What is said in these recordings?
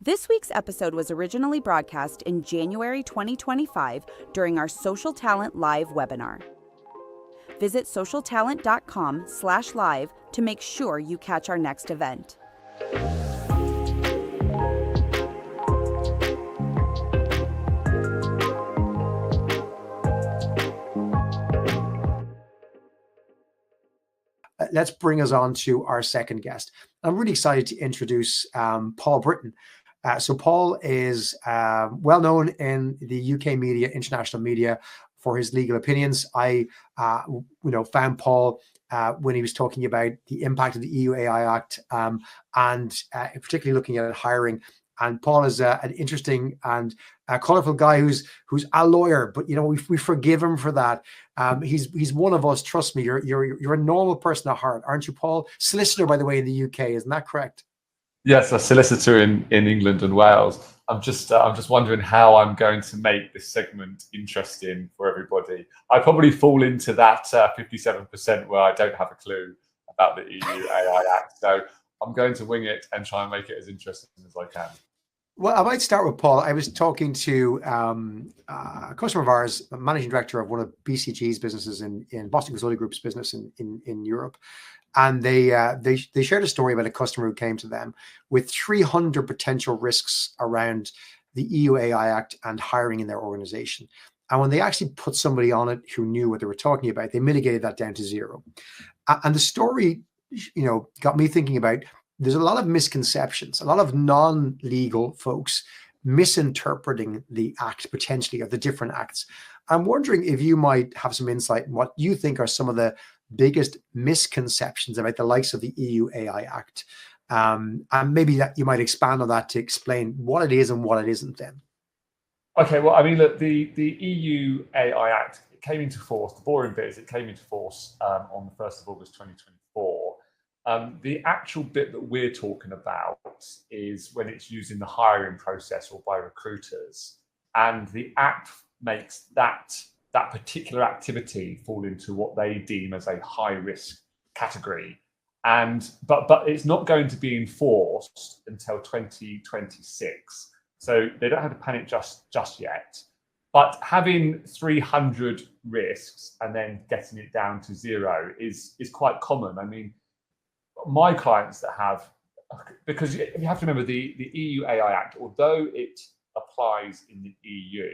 This week's episode was originally broadcast in January 2025 during our Social Talent Live webinar. Visit socialtalent.com/live to make sure you catch our next event. Let's bring us on to our second guest. I'm really excited to introduce Paul Britton. So Paul is well known in the UK media, international media, for his legal opinions. I, found Paul when he was talking about the impact of the EU AI Act and particularly looking at hiring. And Paul is an interesting and colorful guy who's a lawyer, but we forgive him for that. He's one of us. Trust me, you're a normal person at heart, aren't you, Paul? Solicitor, by the way, in the UK, isn't that correct? Yes, a solicitor in England and Wales. I'm just wondering how I'm going to make this segment interesting for everybody. I probably fall into that 57% where I don't have a clue about the EU AI Act. So I'm going to wing it and try and make it as interesting as I can. Well, I might start with Paul. I was talking to a customer of ours, a managing director of one of BCG's businesses in Boston Consulting Group's business in Europe. And they shared a story about a customer who came to them with 300 potential risks around the EU AI Act and hiring in their organization. And when they actually put somebody on it who knew what they were talking about, they mitigated that down to zero. And the story, got me thinking about, there's a lot of misconceptions, a lot of non-legal folks misinterpreting the act potentially, or the different acts. I'm wondering if you might have some insight in what you think are some of the biggest misconceptions about the likes of the EU AI Act. And maybe that you might expand on that to explain what it is and what it isn't then. Okay, well, I mean, look, the EU AI Act, it came into force, the boring bit is it came into force on the 1st of August 2024. The actual bit that we're talking about is when it's used in the hiring process or by recruiters. And the Act makes that particular activity fall into what they deem as a high risk category. But it's not going to be enforced until 2026. So they don't have to panic just yet. But having 300 risks and then getting it down to zero is quite common. I mean, my clients that have, because you have to remember the EU AI Act, although it applies in the EU,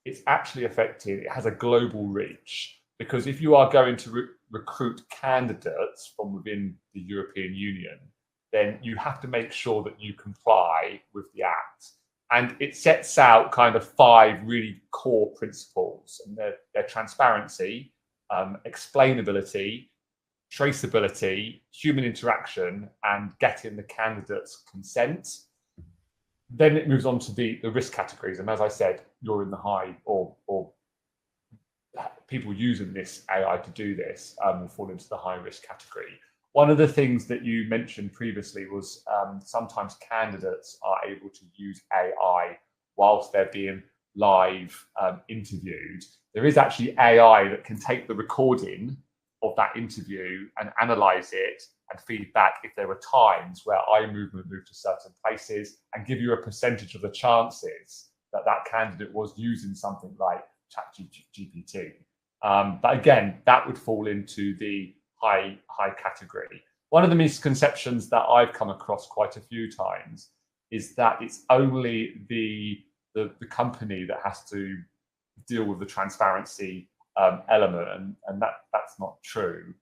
it's actually affected, it has a global reach, because if you are going to recruit candidates from within the European Union, then you have to make sure that you comply with the Act. And it sets out kind of 5 really core principles, and they're transparency, explainability, traceability, human interaction, and getting the candidate's consent. Then it moves on to the risk categories. And as I said, you're in the high, or people using this AI to do this will fall into the high risk category. One of the things that you mentioned previously was sometimes candidates are able to use AI whilst they're being live interviewed. There is actually AI that can take the recording of that interview and analyze it and feed back if there were times where eye movement moved to certain places, and give you a percentage of the chances that that candidate was using something like ChatGPT. But again, that would fall into the high category. One of the misconceptions that I've come across quite a few times is that it's only the company that has to deal with the transparency element, and that's not true.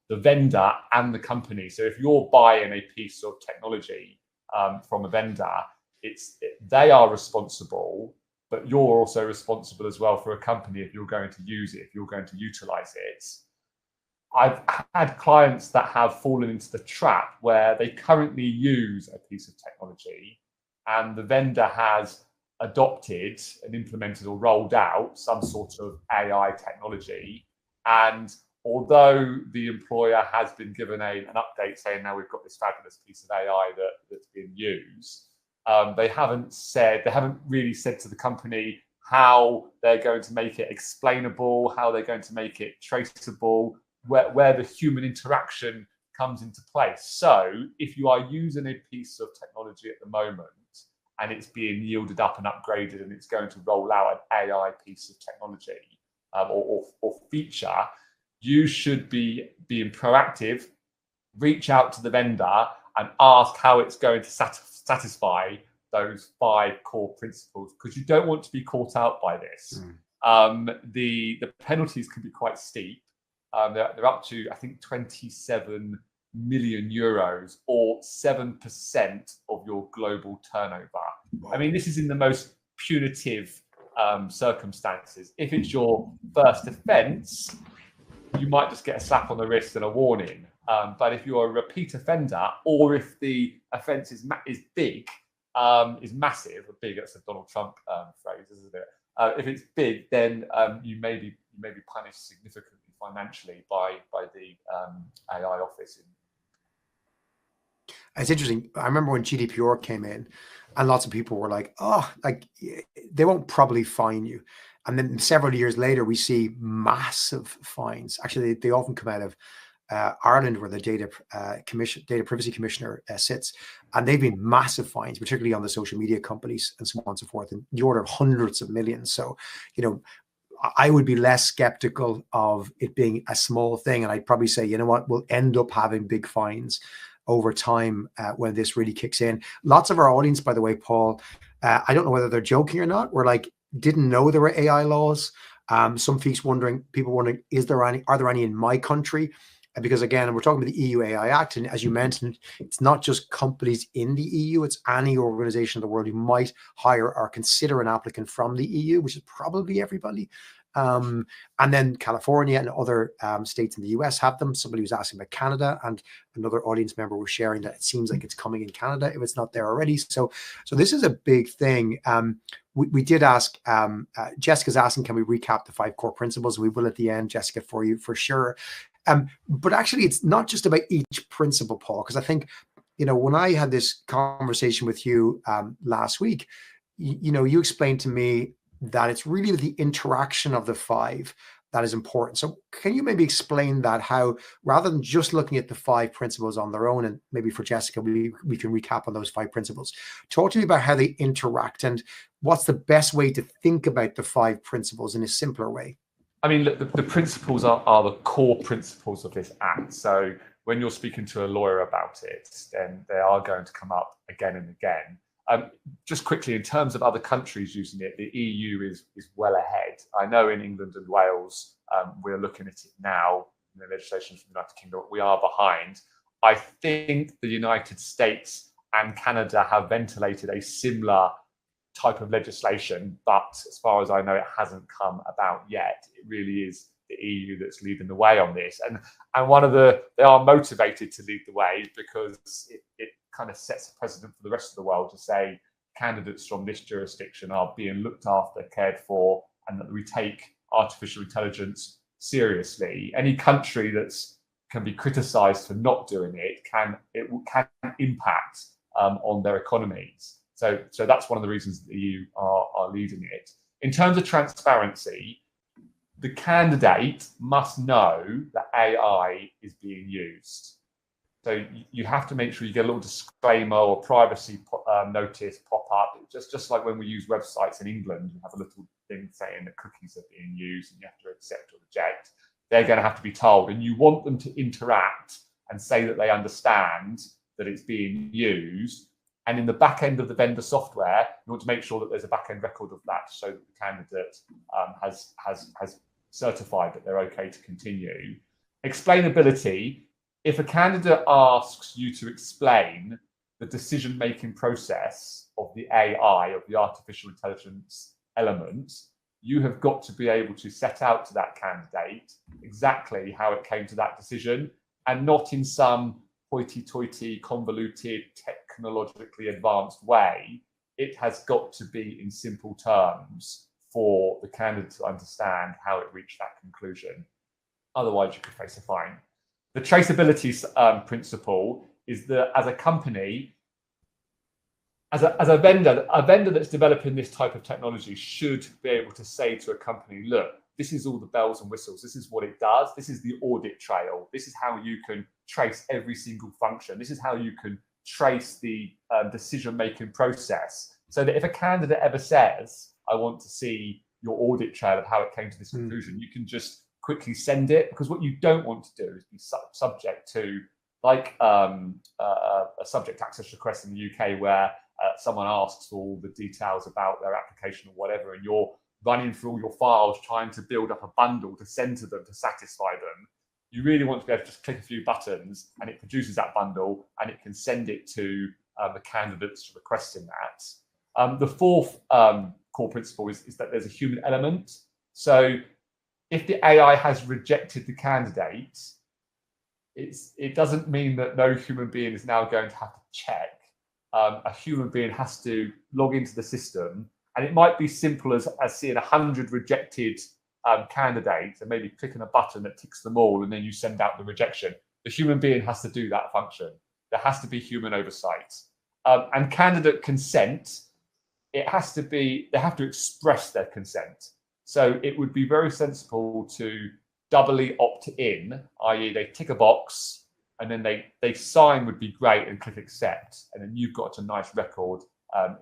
The vendor and the company. So if you're buying a piece of technology from a vendor, they are responsible, but you're also responsible as well for a company if you're going to use it, if you're going to utilize it. I've had clients that have fallen into the trap where they currently use a piece of technology and the vendor has adopted and implemented or rolled out some sort of AI technology. And although the employer has been given an update saying, now we've got this fabulous piece of AI that's been used, they haven't really said to the company how they're going to make it explainable, how they're going to make it traceable, where the human interaction comes into place. So if you are using a piece of technology at the moment and it's being yielded up and upgraded, and it's going to roll out an AI piece of technology or feature, you should be being proactive, reach out to the vendor and ask how it's going to satisfy those 5 core principles, because you don't want to be caught out by this. The penalties can be quite steep. They're up to, I think, 27 million euros, or 7% of your global turnover. I mean, this is in the most punitive circumstances. If it's your first offence, you might just get a slap on the wrist and a warning. But if you're a repeat offender, or if the offence is big, is massive, or big, that's a Donald Trump phrase, isn't it? If it's big, then you may be punished significantly financially by the AI office. It's interesting. I remember when GDPR came in, and lots of people were like, "Oh, like they won't probably fine you." And then several years later, we see massive fines. Actually, they often come out of Ireland, where the data privacy commissioner sits, and they've been massive fines, particularly on the social media companies and so on and so forth, in the order of hundreds of millions. So, you know, I would be less skeptical of it being a small thing, and I'd probably say, you know what, we'll end up having big fines over time when this really kicks in. Lots of our audience, by the way, Paul, I don't know whether they're joking or not, we're like, didn't know there were AI laws. Some people wondering, are there any in my country? Because again, we're talking about the EU AI Act, and as you mentioned, it's not just companies in the EU, it's any organization in the world who might hire or consider an applicant from the EU, which is probably everybody. And then California and other states in the US have them. Somebody was asking about Canada, and another audience member was sharing that it seems like it's coming in Canada if it's not there already. So this is a big thing. We did ask, Jessica's asking, can we recap the 5 core principles? We will at the end, Jessica, for you, for sure. But actually, it's not just about each principle, Paul, because I think, you know, when I had this conversation with you last week, you explained to me that it's really the interaction of the 5 that is important. So can you maybe explain that, how rather than just looking at the 5 principles on their own, and maybe for Jessica, we can recap on those 5 principles. Talk to me about how they interact and what's the best way to think about the 5 principles in a simpler way. I mean, the principles are the core principles of this act. So when you're speaking to a lawyer about it, then they are going to come up again and again. Just quickly, in terms of other countries using it, the EU is well ahead. I know in England and Wales, we're looking at it now in the legislation from the United Kingdom. We are behind. I think the United States and Canada have ventilated a similar type of legislation, but as far as I know, it hasn't come about yet. It really is the EU that's leading the way on this, and they are motivated to lead the way because it kind of sets a precedent for the rest of the world to say candidates from this jurisdiction are being looked after, cared for, and that we take artificial intelligence seriously. Any country that's can be criticised for not doing it can impact on their economies. So that's one of the reasons the EU are leading it. In terms of transparency, the candidate must know that AI is being used. So you have to make sure you get a little disclaimer or privacy notice pop up. Just like when we use websites in England, you have a little thing saying that cookies are being used and you have to accept or reject. They're going to have to be told, and you want them to interact and say that they understand that it's being used. And in the back end of the vendor software, you want to make sure that there's a back end record of that, so that the candidate has certified that they're okay to continue. Explainability. If a candidate asks you to explain the decision-making process of the AI, of the artificial intelligence element, you have got to be able to set out to that candidate exactly how it came to that decision, and not in some hoity-toity, convoluted, technologically advanced way. It has got to be in simple terms for the candidate to understand how it reached that conclusion. Otherwise, you could face a fine. The traceability principle is that as a company, as a vendor that's developing this type of technology should be able to say to a company, look, this is all the bells and whistles. This is what it does. This is the audit trail. This is how you can trace every single function. This is how you can trace the decision-making process so that if a candidate ever says, I want to see your audit trail of how it came to this conclusion, you can just quickly send it, because what you don't want to do is be subject to like a subject access request in the UK where someone asks for all the details about their application or whatever, and you're running through all your files trying to build up a bundle to send to them to satisfy them. You really want to be able to just click a few buttons and it produces that bundle and it can send it to the candidates requesting that. The fourth core principle is that there's a human element. So if the AI has rejected the candidate, it doesn't mean that no human being is now going to have to check. A human being has to log into the system, and it might be simple as seeing 100 rejected candidates and maybe clicking a button that ticks them all, and then you send out the rejection. The human being has to do that function. There has to be human oversight. And candidate consent, they have to express their consent. So it would be very sensible to doubly opt in, i.e. they tick a box and then they sign would be great and click accept. And then you've got a nice record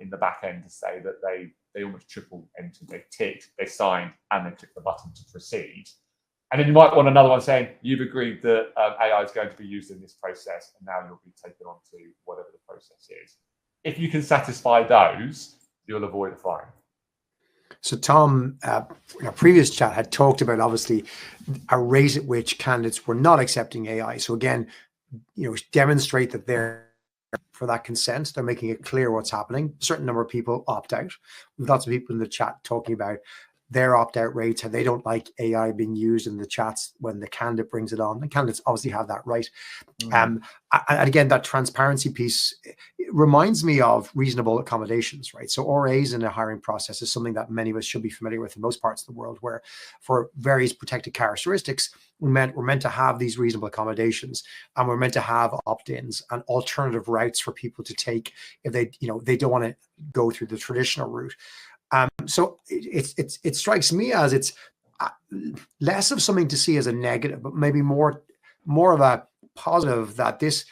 in the back end to say that they almost triple entered, they ticked, they signed, and then click the button to proceed. And then you might want another one saying, you've agreed that AI is going to be used in this process, and now you'll be taken on to whatever the process is. If you can satisfy those, you'll avoid a fine. So Tom, in our previous chat, had talked about obviously a rate at which candidates were not accepting AI. So again, demonstrate that they're for that consent. They're making it clear what's happening. A certain number of people opt out. We've lots of people in the chat talking about their opt-out rates, and they don't like AI being used in the chats when the candidate brings it on. The candidates obviously have that right. And again, that transparency piece reminds me of reasonable accommodations, right? So RAs in a hiring process is something that many of us should be familiar with in most parts of the world, where for various protected characteristics, we're meant to have these reasonable accommodations, and we're meant to have opt-ins and alternative routes for people to take if they don't want to go through the traditional route. So it strikes me as it's less of something to see as a negative, but maybe more of a positive, that this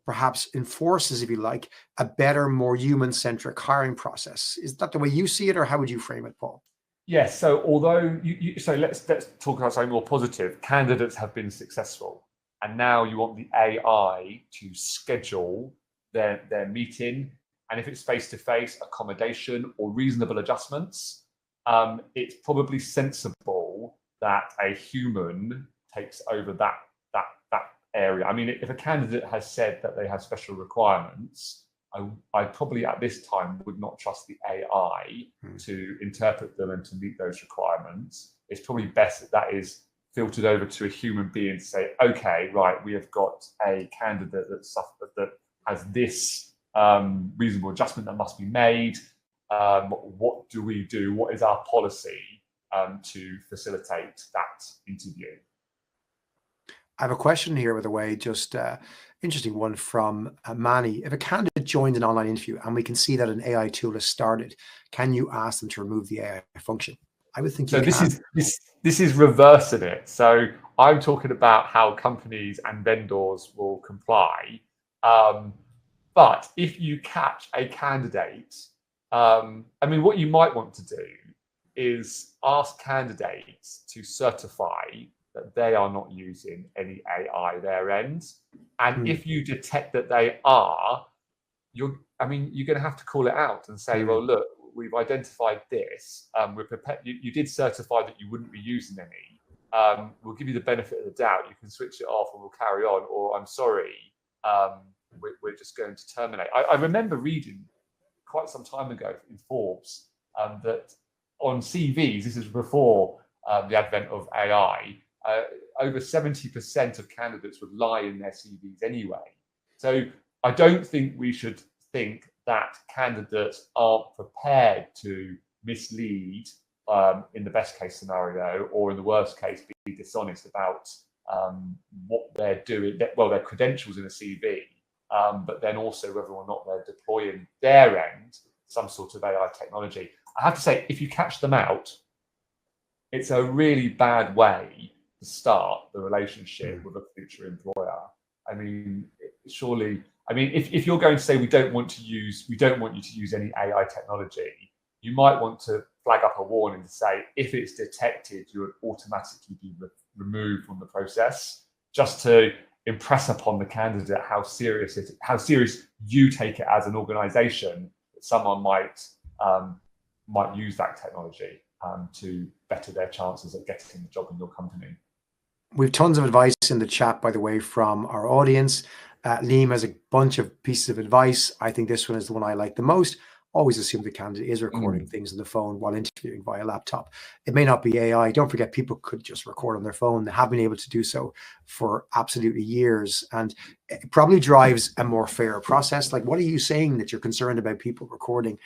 perhaps enforces, if you like, a better, more human-centric hiring process. Is that the way you see it, or how would you frame it, Paul? Yes. So although so let's talk about something more positive. Candidates have been successful, and now you want the AI to schedule their meeting. And if it's face-to-face, accommodation or reasonable adjustments, it's probably sensible that a human takes over that area. I mean, if a candidate has said that they have special requirements, I probably at this time would not trust the AI to interpret them and to meet those requirements. It's probably best that is filtered over to a human being to say, okay, right, we have got a candidate that has this reasonable adjustment that must be made. What do we do? What is our policy to facilitate that interview? I have a question here, by the way, just interesting one from Manny. If a candidate joins an online interview and we can see that an AI tool has started, can you ask them to remove the AI function? I would think so. This is reversing it. So I'm talking about how companies and vendors will comply. But if you catch a candidate, what you might want to do is ask candidates to certify that they are not using any AI their end. And if you detect that they are, you're going to have to call it out and say, well, look, we've identified this. We're prepared. You did certify that you wouldn't be using any. We'll give you the benefit of the doubt. You can switch it off and we'll carry on. Or I'm sorry. We're just going to terminate. I remember reading quite some time ago in Forbes that on CVs, this is before the advent of AI, over 70% of candidates would lie in their CVs anyway. So I don't think we should think that candidates aren't prepared to mislead in the best case scenario, or in the worst case, be dishonest about what they're doing, their credentials in a CV. But then also whether or not they're deploying their end some sort of AI technology. I have to say, if you catch them out, it's a really bad way to start the relationship with a future employer. I mean, surely, I mean, if you're going to say we don't want you to use any AI technology, you might want to flag up a warning to say if it's detected, you would automatically be removed from the process, just to impress upon the candidate how serious you take it as an organisation, that someone might use that technology to better their chances of getting the job in your company. We've tons of advice in the chat, by the way, from our audience. Liam has a bunch of pieces of advice. I think this one is the one I like the most. Always assume the candidate is recording things on the phone while interviewing via laptop. It may not be AI. Don't forget, people could just record on their phone. They have been able to do so for absolutely years. And it probably drives a more fair process. Like, what are you saying that you're concerned about people recording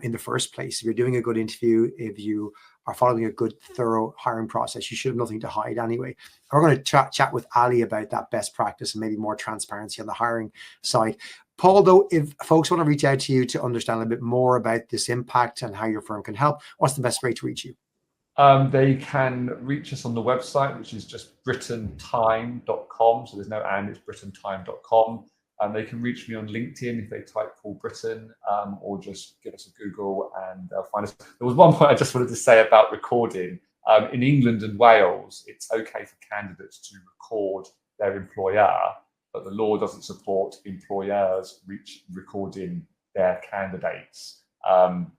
in the first place? If you're doing a good interview, if you are following a good, thorough hiring process, you should have nothing to hide anyway. We're going to chat with Ali about that best practice and maybe more transparency on the hiring side. Paul, though, if folks want to reach out to you to understand a bit more about this impact and how your firm can help, what's the best way to reach you? They can reach us on the website, which is just brittantime.com. So there's no and, it's brittantime.com. They can reach me on LinkedIn if they type Paul Britton, or just give us a Google and they'll find us. There was one point I just wanted to say about recording. In England and Wales, it's okay for candidates to record their employer, but the law doesn't support employers recording their candidates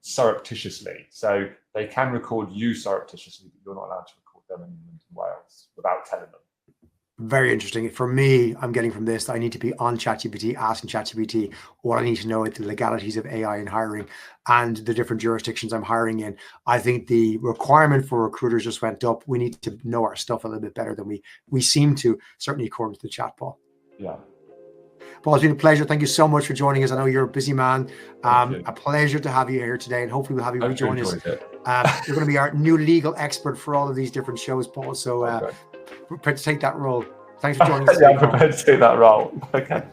surreptitiously. So they can record you surreptitiously, but you're not allowed to record them in England and Wales without telling them. Very interesting. For me, I'm getting from this, I need to be on ChatGPT, asking ChatGPT what I need to know at the legalities of AI in hiring and the different jurisdictions I'm hiring in. I think the requirement for recruiters just went up. We need to know our stuff a little bit better than we seem to, certainly according to the chat, Paul. Yeah. Paul, it's been a pleasure. Thank you so much for joining us. I know you're a busy man. A pleasure to have you here today, and hopefully we'll have you rejoin us. You're going to be our new legal expert for all of these different shows, Paul. So prepared to take that role. Thanks for joining us. Yeah, I'm prepared to take that role. Okay.